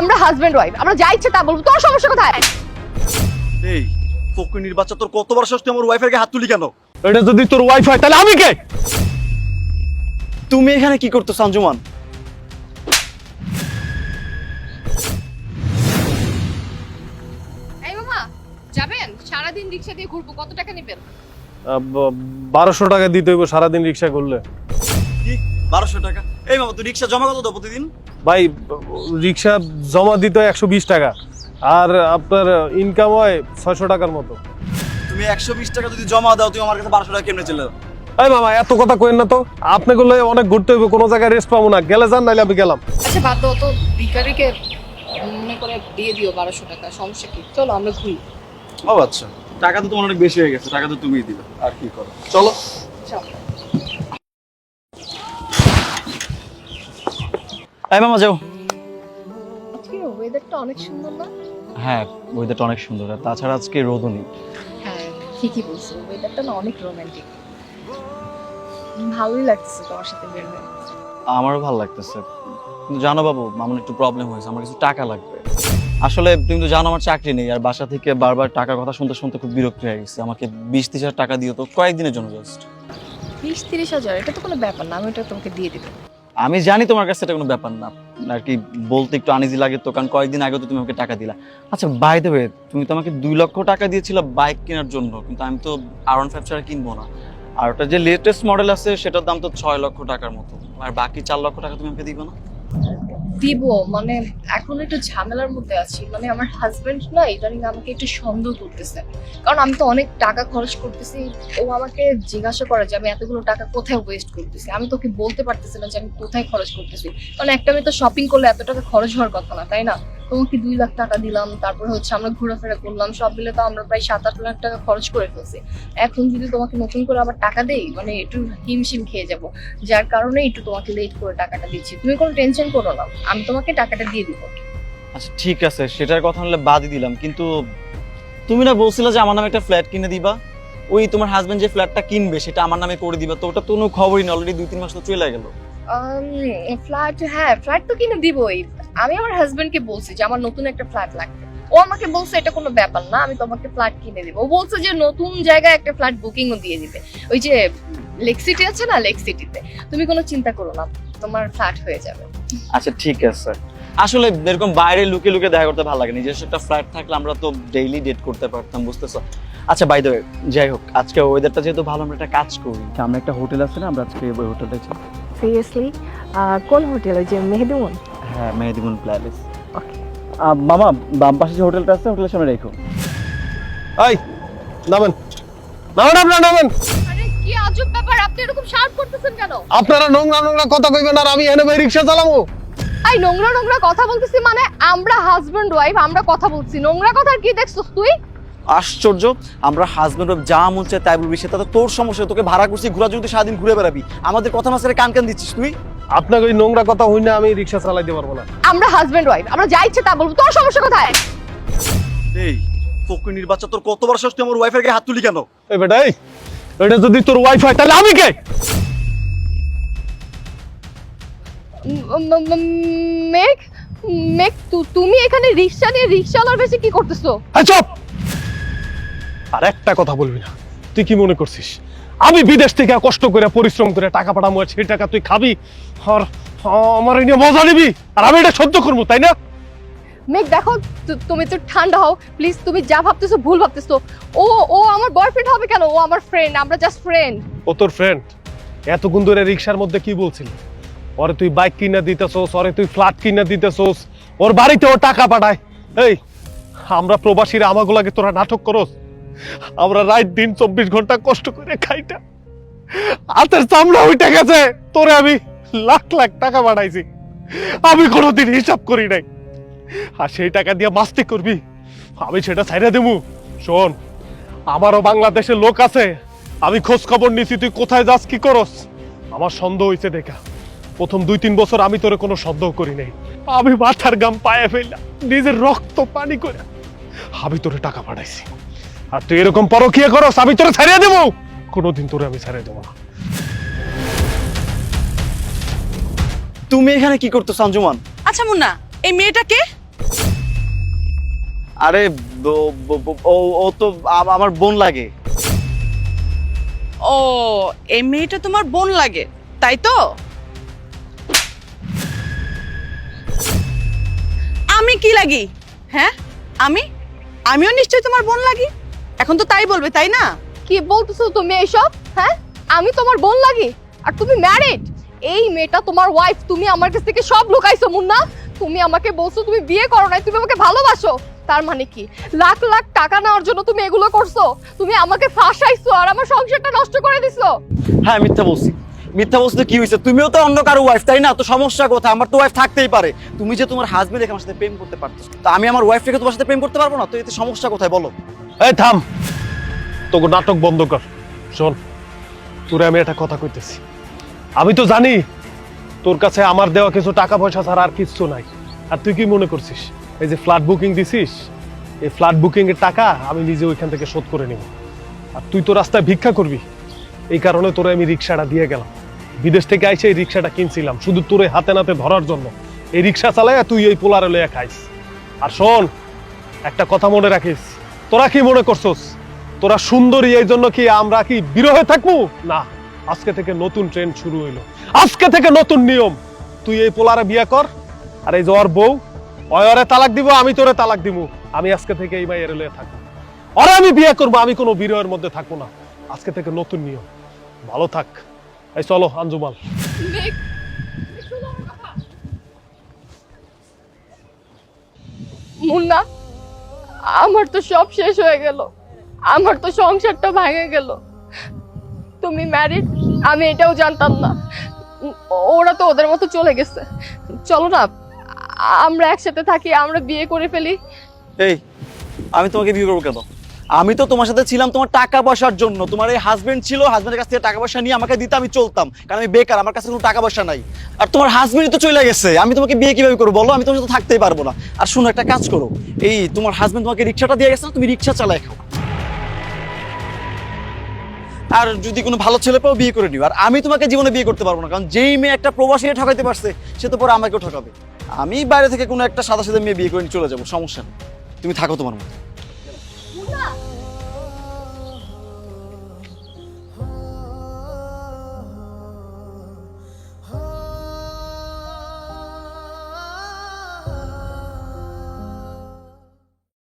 আমরা husband wife, আমরা যা ইচ্ছে তা বলবো, তোর সমস্যা কোথায়? এই ফকিনীর বাচ্চা, তোর কতবার সাহস তুই আমার ওয়াইফের গায়ে হাত তুলি কেন? এটা যদি তোর ওয়াইফ হয় তাহলে আমি কে? তুমি এখানে কি করতো সঞ্জুমান? এই মামা, যাবেন? সারাদিন রিকশা দিয়ে ঘুরবো, কত টাকা নেবেন? 1200 টাকা দিতে হইব সারাদিন রিক্সা করলে। কি 1200 টাকা? এই মামা, তুই রিক্সা জমা কত দাও প্রতিদিন? ভাই রিক্সা জমা দিতে হয় 120 টাকা, আর আপনার ইনকাম হয় 600 টাকার মতো। তুমি 120 টাকা যদি জমা দাও, তুমি আমার কাছে 1200 টাকা কেমনে চলে দাও? এই মামা এত কথা কইেন না তো, আপনি গুলো অনেক ঘুরতে হইব, কোনো জায়গায় রেস্ট পাবো না, গেলে যান নাইলে আমি গেলাম। আচ্ছা বাদ দাও তো, ভিখারিকে মনে করে দিয়ে দিও 1200 টাকা, সমস্যা কি? চলো আমরা ঘুরি। ও আচ্ছা, টাকা তো তোমার অনেক বেশি হয়ে গেছে, টাকা তো তুমিই দিবে, আর কি করো, চলো। চলো। এই মামা যাও। আজকে ওয়েদারটা অনেক সুন্দর না? হ্যাঁ, ওয়েদারটা অনেক সুন্দর, আর তাছাড়া আজকে রোদও নেই। হ্যাঁ ঠিকই বলছো, ওয়েদারটা না অনেক রোমান্টিক। ভালোই লাগছে তোমার সাথে বের হয়ে। আমারও ভালো লাগতেছে, কিন্তু জানো বাবু, আমার একটু প্রবলেম হয়েছে, আমার কিছু টাকা লাগবে। আসলে তুমি তো জানো আমার চাকরি নেই, আর বাসা থেকে বারবার টাকার কথা শুনতে শুনতে খুব বিরক্ত হয়ে গেছে। আমাকে 20-30 হাজার টাকা দিও তো, কয়েকদিনের জন্য জাস্ট। 20-30 হাজার? এটা তো কোনো ব্যাপার না, আমি এটা তোমাকে দিয়ে দেবো। আমি জানি তোমার কাছে এটা কোনো ব্যাপার না, আর কি বলতে একটু আনইজি লাগে তো, কারণ কয়েকদিন আগে তো তুমি আমাকে টাকা দিলা। আচ্ছা বাই দ্য ওয়ে, তুমি তো আমাকে 2 লক্ষ টাকা দিয়েছিলে বাইক কেনার জন্য, কিন্তু আমি তো R15 ছাড়া কিনবো না। আর ওটা যে লেটেস্ট মডেল আছে সেটার দাম তো 6 লক্ষ টাকার মতো, আর বাকি 4 লক্ষ টাকা তুমি আমাকে দিবে না? দিব মানে এখন একটু ঝামেলার মধ্যে আছি, মানে আমার হাজবেন্ড না ইদানিং আমাকে একটু সন্দেহ করতেছে, কারণ আমি তো অনেক টাকা খরচ করতেছি। ও আমাকে জিজ্ঞাসা করে যে আমি এতগুলো টাকা কোথায় ওয়েস্ট করতেছি, আমি তোকে বলতে পারতেছি না যে আমি কোথায় খরচ করতেছি, কারণ একটা আমি তো শপিং করলে এত টাকা খরচ হওয়ার কথা না, তাই না? তোমাকে 2 লাখ টাকা দিলাম, তারপরে হচ্ছে আমরা ঘোরাফেরা করলাম, সব মিলে তো আমরা প্রায় 7-8 লাখ টাকা খরচ করে ফেলছি। এখন যদি তোমাকে নতুন করে আবার টাকা দেই, মানে একটু হিমশিম খেয়ে যাব, যার কারণে একটু তোমাকে লেট করে টাকাটা দিচ্ছি। তুমি কোনো টেনশন করো না, আমি তোমাকে টাকাটা দিয়ে দিব। আচ্ছা ঠিক আছে, সেটার কথা হলে বাদই দিলাম, কিন্তু তুমি না বলছিলে যে আমার নামে একটা ফ্ল্যাট কিনে দিবা? ওই তোমার হাজবেন্ড যে ফ্ল্যাটটা কিনবে সেটা আমার নামে করে দিবা, তো ওটা তো কোনো খবরই না, অলরেডি 2-3 মাস তো চলে গেল। ফ্ল্যাট, হ্যাঁ ফ্ল্যাট তো কিনে দিবই। আমি আমার হাজবেন্ডকে বলছি যে আমার নতুন একটা ফ্ল্যাট লাগবে, ও আমাকে বলছে এটা কোনো ব্যাপার না, আমি তোমাকে ফ্ল্যাট কিনে দিব। ও বলছে যে নতুন জায়গায় একটা ফ্ল্যাট বুকিংও দিয়ে দিবে, ওই যে লেক সিটি আছে না, লেক সিটিতে। তুমি কোনো চিন্তা করো না, তোমার ফ্ল্যাট হয়ে যাবে। আচ্ছা ঠিক আছে, আসলে এরকম বাইরে লুকিয়ে লুকিয়ে দেখা করতে ভালো লাগে, নিজস্ব একটা ফ্ল্যাট থাকলে আমরা তো ডেইলি ডেট করতে পারতাম, বুঝতেছো? আচ্ছা বাই দ্য ওয়ে, যাই হোক, আজকে ওয়েদারটা যেহেতু ভালো, আমরা একটা কাজ করি, সামনে একটা হোটেল আছে না, আমরা আজকে ওই হোটেলটাই যাই। সিরিয়াসলি? কোন হোটেল? ওই যে মেহেদিমন? হ্যাঁ, মেহেদিমুন প্যালেস। ওকে। মামা, বাম পাশে যে হোটেলটা আছে, হোটেলের সামনে রেখো। এই নামেন, নামেন, আপনারা নামেন। আরে কি আজব ব্যাপার, আপনি এরকম শাউট করতেছেন কেন? আপনারা নোংরা নোংরা কথা কইবেন আর আমি এনে ভাই রিক্সা চালাবো? এই নোংরা নোংরা কথা বলতেছি মানে? আমরা হাজবেন্ড ওয়াইফ, আমরা কথা বলছি, নোংরা কথা কি দেখছস তুই? আশ্চর্য, আমরা হাজবেন্ড যা মন চায় তাই বলবি, সেটা তো তোর সমস্যা। তোকে ভাড়া করছি ঘোরার জন্য, তুই সারাদিন ঘুরে বেড়াবি, আমাদের কথা মাঝখানে কান কান দিচ্ছিস তুই। আপনাকে ওই নোংরা কথা হই না, আমি রিক্সা চালাইতে পারবো না। আমরা হাজবেন্ড ওয়াইফ, আমরা যা ইচ্ছে তা বলবো, তোর সমস্যা কোথায়? এই ফকিনীর বাচ্চা, তোর কতবার সাহস তুই আমার ওয়াইফের গায়ে হাত তুলি কেন? এই বেটা, এই এটা যদি তোর ওয়াইফ হয় তাহলে আমি কে? মেঘ, মেঘ তুমি এখানে রিকশা নিয়ে রিকশাওয়ালার বেশি কি করতেছো? এই চুপ! আর একটা কথা বলবি না। তুই কি মনে করছিস আমি বিদেশ থেকে কষ্ট করে পরিশ্রম করে টাকা পাঠাবো, আর সেই টাকা তুই খাবি আর আমার এই নিয়ে মজা নিবি, আর আমি এটা সহ্য করবো, তাই না? মেঘ দেখো, তুমি তো ঠান্ডা হও প্লিজ, তুমি যা ভাবতেছো ভুল ভাবতেছো। ও ও আমার বয়ফ্রেন্ড হবে কেন? ও আমার ফ্রেন্ড, আমরা জাস্ট ফ্রেন্ড। ও তোর ফ্রেন্ড? এতক্ষণ ধরে রিক্সার মধ্যে কি বলছিলি? ওরে তুই বাইক কিনা দিতেছোস, ওরে তুই ফ্ল্যাট কিনা দিতেছোস, ওর বাড়িতে ও টাকা পাঠায়। এই আমরা প্রবাসীরা আমাগুলাকে তোরা নাটক করস? আমরা রাত দিন 24 ঘন্টা কষ্ট করে খাইটা হাতের চামড়া উঠে গেছে, তোরে আমি লাখ লাখ টাকা পাঠাইছি, আমি কোনোদিন হিসাব করি নাই। আর সেই টাকা দিয়ে মাস্তি করবি, আমি সেটা ছাইড়া দেবো? শোন, আমারও বাংলাদেশের লোক আছে, আমি খোঁজ খবর নিছি তুই কোথায় যাস কি করস। আমার সন্দেহ হয়েছে দেখা, প্রথম 2-3 বছর আমি তোরে কোনো সন্দেহ করি নাই, আমি মাথার গাম পায়ে ফেললাম, নিজের রক্ত পানি করে আমি তোরে টাকা পাঠাইছি। আর তুই এরকম পরকিয়া করস, আমি তোরে ছাড়িয়ে দেবো? কোনোদিন তোরে আমি ছাড়িয়ে দেবো না। তুমি এখানে কি করতো সঞ্জুমান? আচ্ছা মুন্না, এই মেয়েটাকে? আরে ও ও তো আমার বোন লাগে। ও, এই মেয়েটা তোমার বোন লাগে তাই তো? আমি কি লাগি? হ্যাঁ, আমিও নিশ্চয়ই তোমার বোন লাগি। এখন তো তাই বলবে, তাই না? কি বলতেছো তুমি এইসব? হ্যাঁ, আমি তোমার বোন লাগি? আর তুমি ম্যারিড? এই মেয়েটা তোমার ওয়াইফ। তুমি আমার কাছ থেকে সব লুকাইছো মুন্না। তুমি আমাকে বলছো তুমি বিয়ে করো নাই, তুমি আমাকে ভালোবাসো। তার মানে কি লাখ লাখ টাকা নেওয়ার জন্য তুমি এগুলো করছো? তুমি আমাকে ফাঁসাইছো আর আমার সংসারটা নষ্ট করে দিছো। হ্যাঁ, মিথ্যা বলছি। মিথ্যা বলছি তো কি হয়েছে? তুমিও তো অন্য কারো ওয়াইফ, তাই না? তো সমস্যা কোথায়? আমার তো ওয়াইফ থাকতেই পারে। তুমি যে তোমার হাজবেন্ড রেখে আমার সাথে প্রেম করতে পারতো, তো আমি আমার ওয়াইফ রেখে তোমার সাথে প্রেম করতে পারবো না? তো এতে সমস্যা কোথায় বলো? এই থাম, তোকে নাটক বন্ধ কর। শোন, তোরে আমি একটা কথা কইতেছি। আমি তো জানি তোর কাছে আমার দেওয়া কিছু টাকা পয়সা ছাড়া আর কিচ্ছু নাই। আর তুই কি মনে করছিস এই যে ফ্ল্যাট বুকিং দিছিস, এই ফ্ল্যাট বুকিং এর টাকা আমি নিজে ওইখান থেকে শোধ করে নিব। আর তুই তো রাস্তায় ভিক্ষা করবি, এই কারণে তোরে আমি রিক্সাটা দিয়ে গেলাম। বিদেশ থেকে আইসে এই রিক্সাটা কিনছিলাম শুধু তোরে হাতে নাতে ধরার জন্য। এই রিক্সা চালাইয়া তুই এই পোলারে লইয়া খাইস। আর শোন, একটা কথা মনে রাখিস, তোরা কি মনে করছস তোরা সুন্দরী এই জন্য কি আমরা কি বিরহে থাকবো? না, আজকে থেকে নতুন ট্রেন্ড শুরু হইলো, আজকে থেকে নতুন নিয়ম। তুই এই পোলারে বিয়ে কর, আর এই যে ওর বউ, ওরে তালাক দিব, আমি তোরে তালাক দিব। আমি আজকে থেকে এই মাইয়ের লইয়া থাকবো, ওরে আমি বিয়ে করবো। আমি কোনো বিরহের মধ্যে থাকবো না। আজকে থেকে নতুন নিয়ম। ভালো থাক। এই চলো আঞ্জুমাল। মুন্না, আমার তো সব শেষ হয়ে গেল। আমার তো সংসারটা ভেঙে গেল। তুমি ম্যারিড, আমি এটাও জানতাম না। ওরা তো ওদের মতো চলে গেছে। চলো না, আমরা একসাথে থাকি, আমরা বিয়ে করে ফেলি। এই, আমি তোমাকে বিয়ে করবো কেন? আমি তো তোমার সাথে ছিলাম তোমার টাকা পয়সার জন্য। তোমার এই হাজবেন্ড ছিল, হাজবেন্ডের কাছ থেকে টাকা পয়সা নিয়ে আমাকে দিতে আমি চলতাম, কারণ আমি বেকার, আমার কাছে কোনো টাকা পয়সা নাই। আর তোমার হাজবেন্ডই তো চলে গেছে, আমি তোমাকে বিয়ে কিভাবে করবো বলো? আমি তোমার সাথে থাকতেই পারবো না। আর শুনো, একটা কাজ করো, এই তোমার হাজবেন্ড তোমাকে রিক্সাটা দিয়ে গেছে না, তুমি রিক্সা চালায় খাও। আর যদি কোনো ভালো ছেলে পাও বিয়ে করে নিও। আর আমি তোমাকে জীবনে বিয়ে করতে পারবো না, কারণ যেই মেয়ে একটা প্রবাসীকে ঠকাইতে পারছে সে তো পরে আমাকেও ঠকাবে। আমি বাইরে থেকে কোনো একটা সাদা সাদা মেয়ে বিয়ে করে নিয়ে চলে যাবো, সমস্যা নেই। তুমি থাকো তোমার মতো।